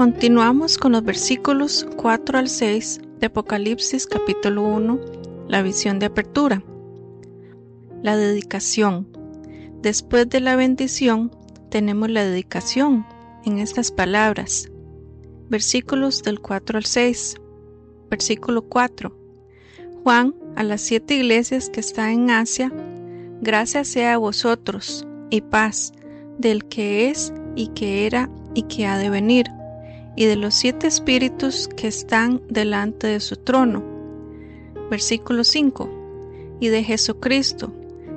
Continuamos con los versículos 4 al 6 de Apocalipsis capítulo 1, la visión de apertura. La dedicación. Después de la bendición, tenemos la dedicación en estas palabras. Versículos del 4 al 6. Versículo 4. Juan, a las 7 iglesias que están en Asia, gracia sea a vosotros y paz del que es y que era y que ha de venir, y de los 7 espíritus que están delante de su trono. Versículo 5. Y de Jesucristo,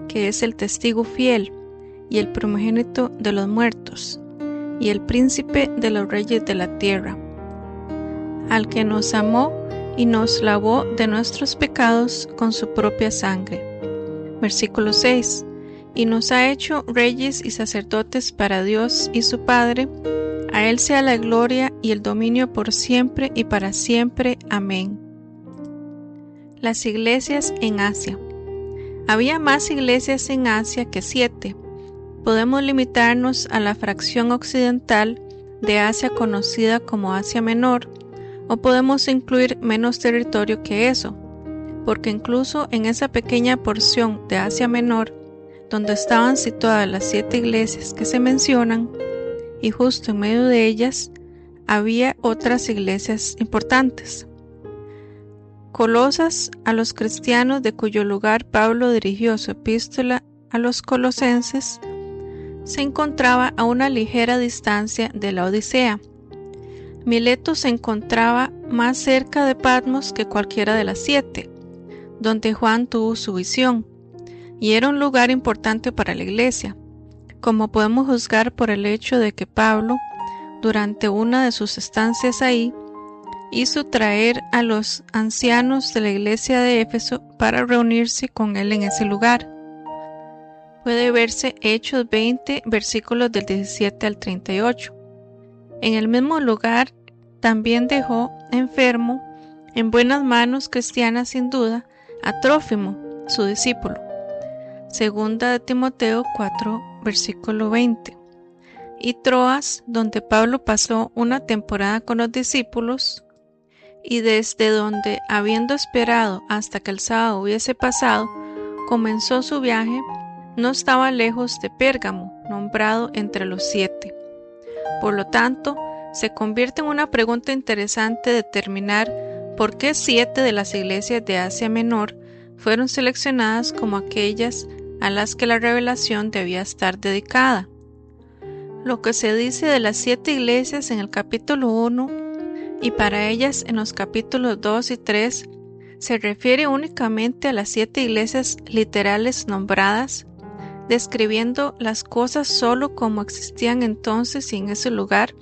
que es el testigo fiel, y el primogénito de los muertos, y el príncipe de los reyes de la tierra, al que nos amó y nos lavó de nuestros pecados con su propia sangre. Versículo 6. Y nos ha hecho reyes y sacerdotes para Dios y su Padre. A Él sea la gloria y el dominio por siempre y para siempre. Amén. Las iglesias en Asia. Había más iglesias en Asia que 7. Podemos limitarnos a la fracción occidental de Asia conocida como Asia Menor, o podemos incluir menos territorio que eso, porque incluso en esa pequeña porción de Asia Menor, donde estaban situadas las 7 iglesias que se mencionan, y justo en medio de ellas había otras iglesias importantes. Colosas, a los cristianos de cuyo lugar Pablo dirigió su epístola a los colosenses, se encontraba a una ligera distancia de la Odisea. Mileto se encontraba más cerca de Patmos que cualquiera de las 7, donde Juan tuvo su visión, y era un lugar importante para la iglesia, como podemos juzgar por el hecho de que Pablo, durante una de sus estancias ahí, hizo traer a los ancianos de la iglesia de Éfeso para reunirse con él en ese lugar. Puede verse Hechos 20, versículos del 17 al 38. En el mismo lugar también dejó enfermo, en buenas manos cristianas sin duda, a Trófimo, su discípulo. Segunda de Timoteo 4, versículo 20. Y Troas, donde Pablo pasó una temporada con los discípulos, y desde donde, habiendo esperado hasta que el sábado hubiese pasado, comenzó su viaje, no estaba lejos de Pérgamo, nombrado entre los 7. Por lo tanto, se convierte en una pregunta interesante determinar por qué 7 de las iglesias de Asia Menor fueron seleccionadas como aquellas a las que la revelación debía estar dedicada. Lo que se dice de las 7 iglesias en el capítulo 1 y para ellas en los capítulos 2 y 3 se refiere únicamente a las 7 iglesias literales nombradas, describiendo las cosas solo como existían entonces y en ese lugar,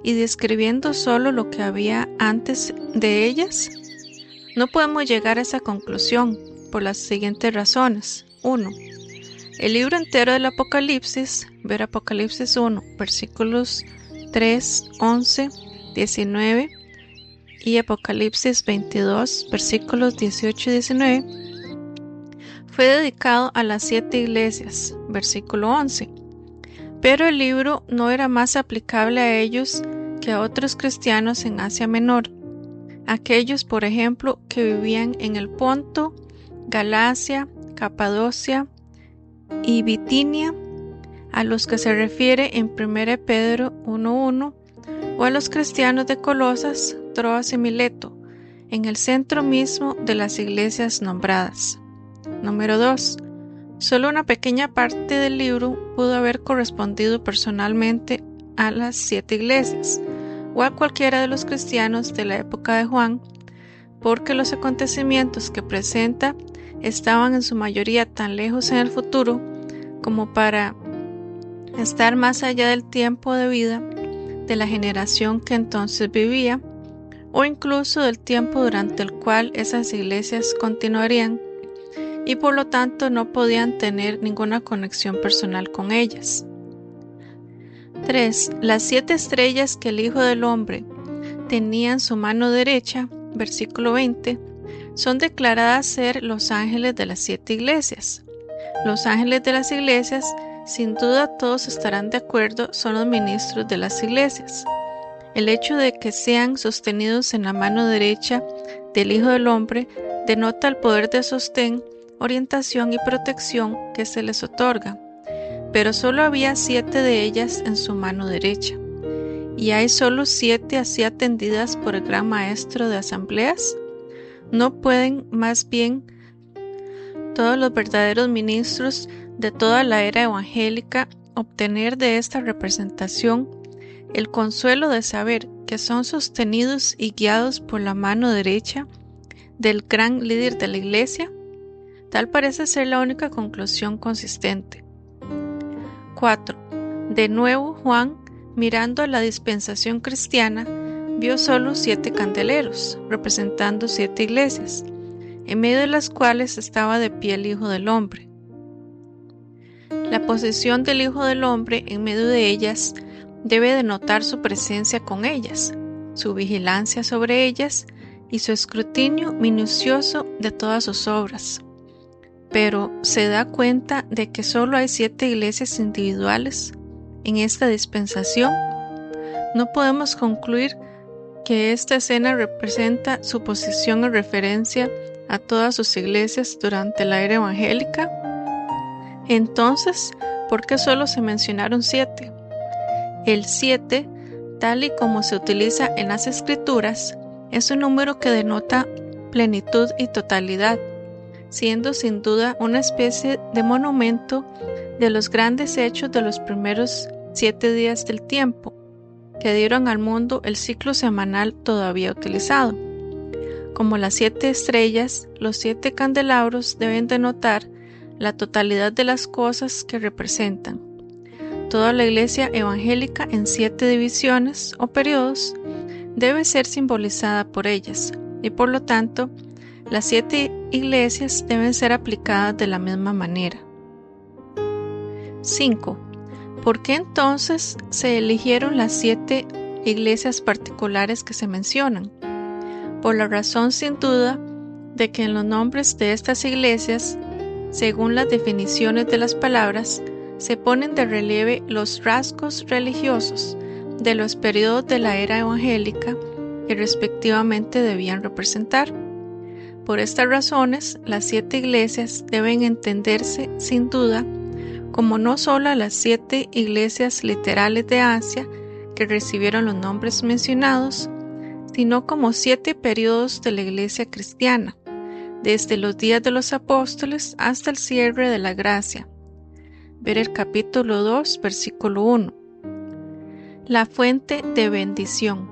y describiendo solo lo que había antes de ellas. No podemos llegar a esa conclusión por las siguientes razones. 1. El libro entero del Apocalipsis, ver Apocalipsis 1, versículos 3, 11, 19 y Apocalipsis 22, versículos 18 y 19, fue dedicado a las 7 iglesias, versículo 11. Pero el libro no era más aplicable a ellos que a otros cristianos en Asia Menor, aquellos, por ejemplo, que vivían en el Ponto, Galacia, Capadocia y Bitinia, a los que se refiere en 1 Pedro 1:1, o a los cristianos de Colosas, Troas y Mileto, en el centro mismo de las iglesias nombradas. Número 2. Solo una pequeña parte del libro pudo haber correspondido personalmente a las 7 iglesias, o a cualquiera de los cristianos de la época de Juan, porque los acontecimientos que presenta estaban en su mayoría tan lejos en el futuro como para estar más allá del tiempo de vida de la generación que entonces vivía, o incluso del tiempo durante el cual esas iglesias continuarían, y por lo tanto no podían tener ninguna conexión personal con ellas. 3. Las 7 estrellas que el Hijo del Hombre tenía en su mano derecha, versículo 20, son declaradas ser los ángeles de las 7 iglesias. Los ángeles de las iglesias, sin duda todos estarán de acuerdo, son los ministros de las iglesias. El hecho de que sean sostenidos en la mano derecha del Hijo del Hombre denota el poder de sostén, orientación y protección que se les otorga, pero solo había 7 de ellas en su mano derecha, y hay solo 7 así atendidas por el gran maestro de asambleas. ¿No pueden más bien todos los verdaderos ministros de toda la era evangélica obtener de esta representación el consuelo de saber que son sostenidos y guiados por la mano derecha del gran líder de la Iglesia? Tal parece ser la única conclusión consistente. 4. De nuevo, Juan, mirando a la dispensación cristiana, vio solo 7 candeleros, representando 7 iglesias, en medio de las cuales estaba de pie el Hijo del Hombre. La posición del Hijo del Hombre en medio de ellas debe denotar su presencia con ellas, su vigilancia sobre ellas y su escrutinio minucioso de todas sus obras. Pero ¿se da cuenta de que solo hay 7 iglesias individuales en esta dispensación? No podemos concluir que esta escena representa su posición en referencia a todas sus iglesias durante la era evangélica. Entonces, ¿por qué solo se mencionaron 7? El 7, tal y como se utiliza en las Escrituras, es un número que denota plenitud y totalidad, siendo sin duda una especie de monumento de los grandes hechos de los primeros 7 días del tiempo, que dieron al mundo el ciclo semanal todavía utilizado. Como las 7 estrellas, los 7 candelabros deben denotar la totalidad de las cosas que representan. Toda la iglesia evangélica en 7 divisiones o periodos debe ser simbolizada por ellas, y por lo tanto, las 7 iglesias deben ser aplicadas de la misma manera. 5. ¿Por qué entonces se eligieron las 7 iglesias particulares que se mencionan? Por la razón sin duda de que en los nombres de estas iglesias, según las definiciones de las palabras, se ponen de relieve los rasgos religiosos de los periodos de la era evangélica que respectivamente debían representar. Por estas razones, las 7 iglesias deben entenderse sin duda como no solo las 7 iglesias literales de Asia que recibieron los nombres mencionados, sino como 7 periodos de la iglesia cristiana, desde los días de los apóstoles hasta el cierre de la gracia. Ver el capítulo 2, versículo 1. La fuente de bendición,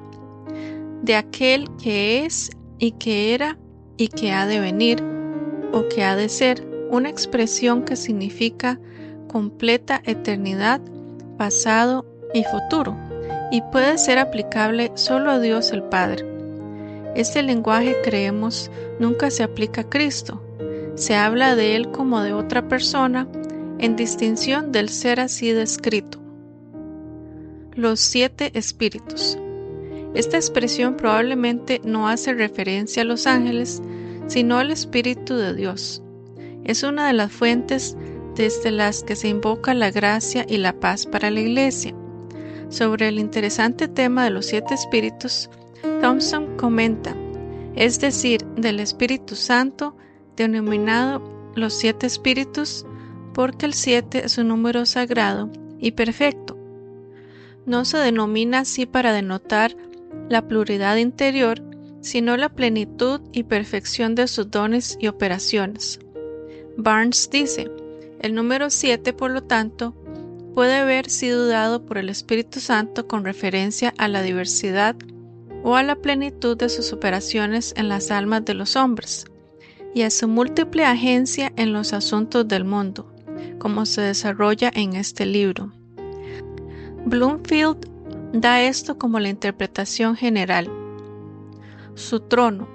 de aquel que es y que era y que ha de venir, o que ha de ser, una expresión que significa completa eternidad, pasado y futuro, y puede ser aplicable solo a Dios el Padre. Este lenguaje, creemos, nunca se aplica a Cristo. Se habla de Él como de otra persona, en distinción del ser así descrito. Los 7 espíritus. Esta expresión probablemente no hace referencia a los ángeles, sino al Espíritu de Dios. Es una de las fuentes desde las que se invoca la gracia y la paz para la Iglesia. Sobre el interesante tema de los 7 espíritus, Thompson comenta, es decir, del Espíritu Santo, denominado los 7 espíritus, porque el 7 es un número sagrado y perfecto. No se denomina así para denotar la pluralidad interior, sino la plenitud y perfección de sus dones y operaciones. Barnes dice, el número 7, por lo tanto, puede haber sido dado por el Espíritu Santo con referencia a la diversidad o a la plenitud de sus operaciones en las almas de los hombres, y a su múltiple agencia en los asuntos del mundo, como se desarrolla en este libro. Bloomfield da esto como la interpretación general. Su trono,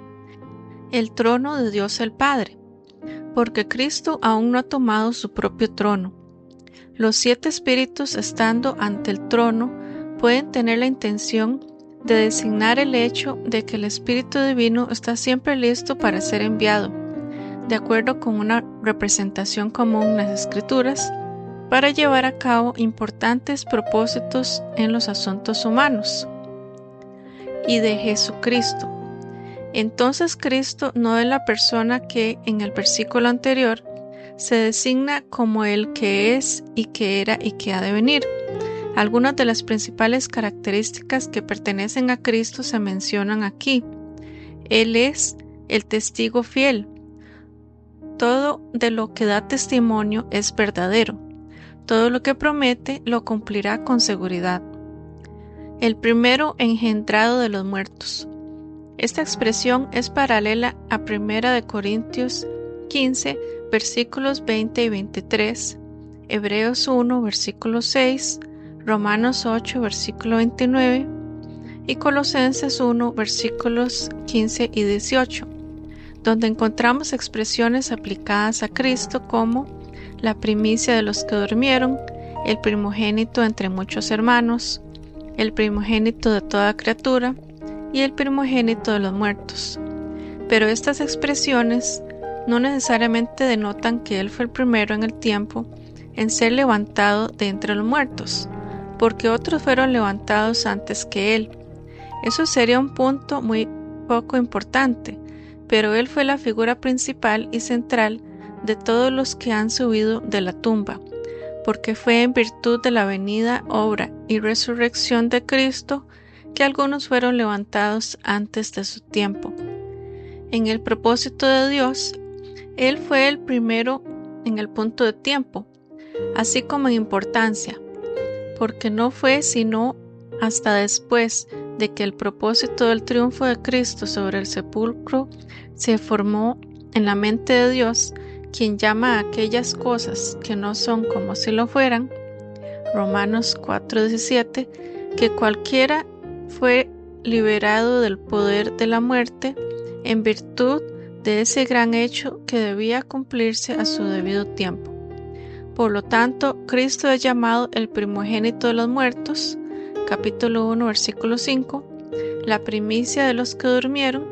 el trono de Dios el Padre, porque Cristo aún no ha tomado su propio trono. Los 7 espíritus estando ante el trono pueden tener la intención de designar el hecho de que el Espíritu Divino está siempre listo para ser enviado, de acuerdo con una representación común en las Escrituras, para llevar a cabo importantes propósitos en los asuntos humanos. y de Jesucristo. Entonces Cristo no es la persona que en el versículo anterior se designa como el que es y que era y que ha de venir. Algunas de las principales características que pertenecen a Cristo se mencionan aquí. Él es el testigo fiel. Todo de lo que da testimonio es verdadero. Todo lo que promete lo cumplirá con seguridad. El primero engendrado de los muertos. Esta expresión es paralela a 1 Corintios 15, versículos 20 y 23, Hebreos 1, versículo 6, Romanos 8, versículo 29 y Colosenses 1, versículos 15 y 18, donde encontramos expresiones aplicadas a Cristo como la primicia de los que durmieron, el primogénito entre muchos hermanos, el primogénito de toda criatura y el primogénito de los muertos. Pero estas expresiones no necesariamente denotan que Él fue el primero en el tiempo en ser levantado de entre los muertos, porque otros fueron levantados antes que Él. Eso sería un punto muy poco importante, pero Él fue la figura principal y central de todos los que han subido de la tumba, porque fue en virtud de la venida, obra y resurrección de Cristo que algunos fueron levantados antes de su tiempo. En el propósito de Dios, Él fue el primero en el punto de tiempo, así como en importancia, porque no fue sino hasta después de que el propósito del triunfo de Cristo sobre el sepulcro se formó en la mente de Dios, quien llama a aquellas cosas que no son como si lo fueran, Romanos 4:17, que cualquiera fue liberado del poder de la muerte en virtud de ese gran hecho que debía cumplirse a su debido tiempo. Por lo tanto, Cristo es llamado el primogénito de los muertos, capítulo 1, versículo 5, la primicia de los que durmieron,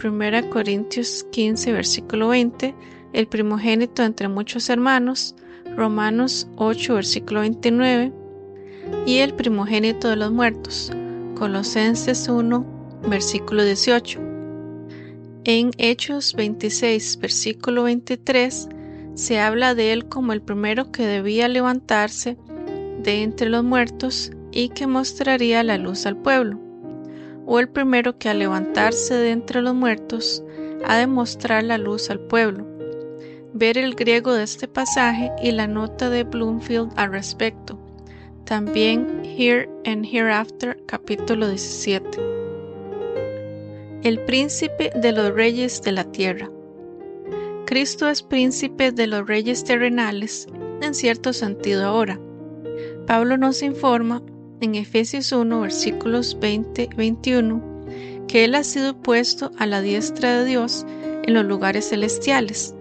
1 Corintios 15, versículo 20, el primogénito entre muchos hermanos, Romanos 8, versículo 29, y el primogénito de los muertos, Colosenses 1, versículo 18. En Hechos 26, versículo 23, se habla de él como el primero que debía levantarse de entre los muertos y que mostraría la luz al pueblo, o el primero que al levantarse de entre los muertos ha de mostrar la luz al pueblo. Ver el griego de este pasaje y la nota de Bloomfield al respecto. También Here and Hereafter, capítulo 17. El príncipe de los reyes de la tierra. Cristo es príncipe de los reyes terrenales, en cierto sentido ahora. Pablo nos informa en Efesios 1, versículos 20-21, que Él ha sido puesto a la diestra de Dios en los lugares celestiales,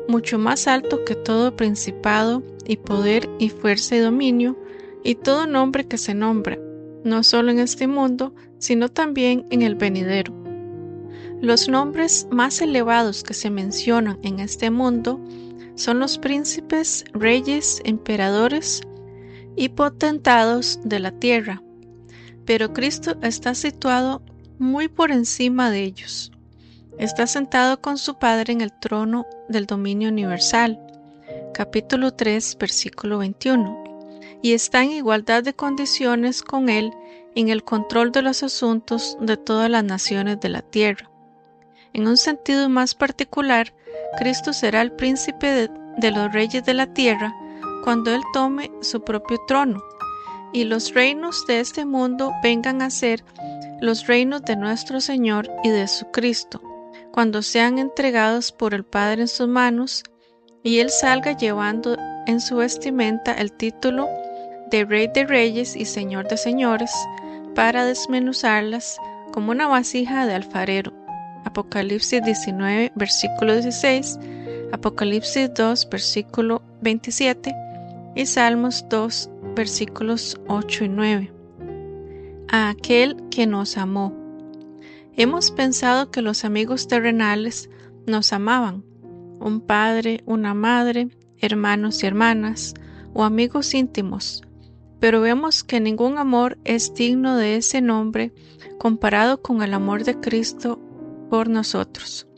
mucho más alto que todo principado y poder y fuerza y dominio, y todo nombre que se nombra, no solo en este mundo, sino también en el venidero. Los nombres más elevados que se mencionan en este mundo son los príncipes, reyes, emperadores y potentados de la tierra, pero Cristo está situado muy por encima de ellos. Está sentado con su Padre en el trono del dominio universal, capítulo 3, versículo 21, y está en igualdad de condiciones con Él en el control de los asuntos de todas las naciones de la tierra. En un sentido más particular, Cristo será el príncipe de los reyes de la tierra cuando Él tome su propio trono, y los reinos de este mundo vengan a ser los reinos de nuestro Señor y de su Cristo, cuando sean entregados por el Padre en sus manos, y Él salga llevando en su vestimenta el título de Rey de Reyes y Señor de Señores, para desmenuzarlas como una vasija de alfarero. Apocalipsis 19, versículo 16, Apocalipsis 2, versículo 27 y Salmos 2, versículos 8 y 9. A aquel que nos amó. Hemos pensado que los amigos terrenales nos amaban, un padre, una madre, hermanos y hermanas, o amigos íntimos, pero vemos que ningún amor es digno de ese nombre comparado con el amor de Cristo por nosotros.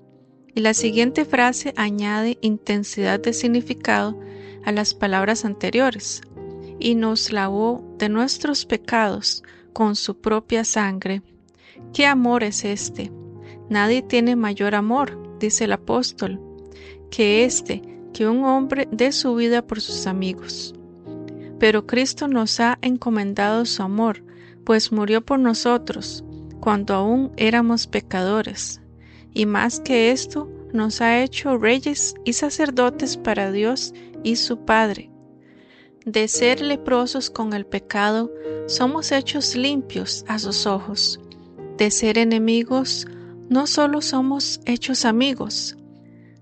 Y la siguiente frase añade intensidad de significado a las palabras anteriores: y nos lavó de nuestros pecados con su propia sangre. ¿Qué amor es este? Nadie tiene mayor amor, dice el apóstol, que que un hombre dé su vida por sus amigos. Pero Cristo nos ha encomendado su amor, pues murió por nosotros cuando aún éramos pecadores, y más que esto, nos ha hecho reyes y sacerdotes para Dios y su Padre. De ser leprosos con el pecado, somos hechos limpios a sus ojos. De ser enemigos, no solo somos hechos amigos,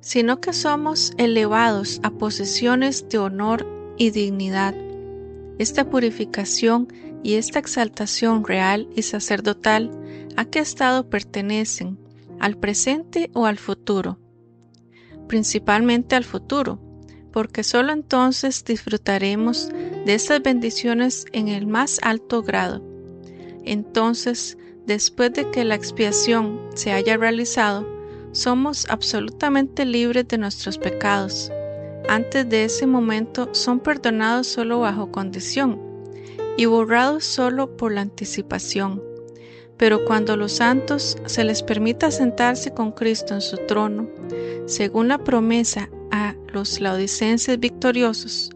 sino que somos elevados a posiciones de honor y dignidad. Esta purificación y esta exaltación real y sacerdotal, ¿a qué estado pertenecen? ¿Al presente o al futuro? Principalmente al futuro, porque solo entonces disfrutaremos de estas bendiciones en el más alto grado. Entonces, después de que la expiación se haya realizado, somos absolutamente libres de nuestros pecados. Antes de ese momento son perdonados solo bajo condición y borrados solo por la anticipación. Pero cuando a los santos se les permita sentarse con Cristo en su trono, según la promesa a los laodicenses victoriosos,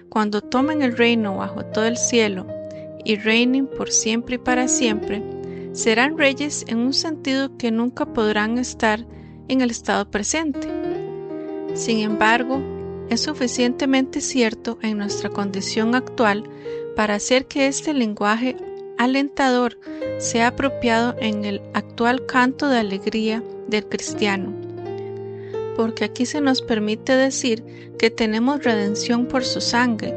cuando tomen el reino bajo todo el cielo y reinen por siempre y para siempre, serán reyes en un sentido que nunca podrán estar en el estado presente. Sin embargo, es suficientemente cierto en nuestra condición actual para hacer que este lenguaje alentador sea apropiado en el actual canto de alegría del cristiano. Porque aquí se nos permite decir que tenemos redención por su sangre,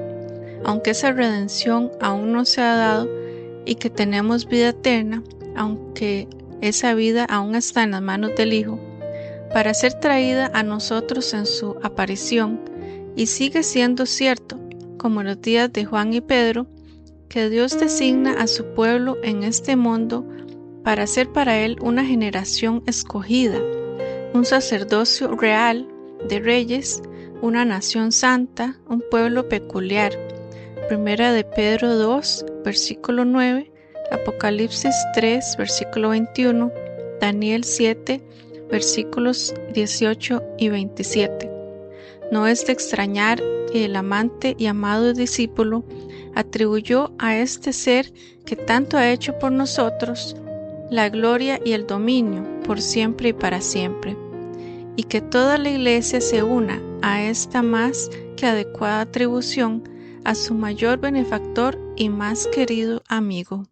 aunque esa redención aún no se ha dado, y que tenemos vida eterna, aunque esa vida aún está en las manos del Hijo, para ser traída a nosotros en su aparición. Y sigue siendo cierto, como en los días de Juan y Pedro, que Dios designa a su pueblo en este mundo para ser para él una generación escogida, un sacerdocio real de reyes, una nación santa, un pueblo peculiar. Primera de Pedro 2, versículo 9, Apocalipsis 3, versículo 21, Daniel 7, versículos 18 y 27. No es de extrañar que el amante y amado discípulo atribuyó a este ser que tanto ha hecho por nosotros la gloria y el dominio por siempre y para siempre, y que toda la Iglesia se una a esta más que adecuada atribución a su mayor benefactor y más querido amigo.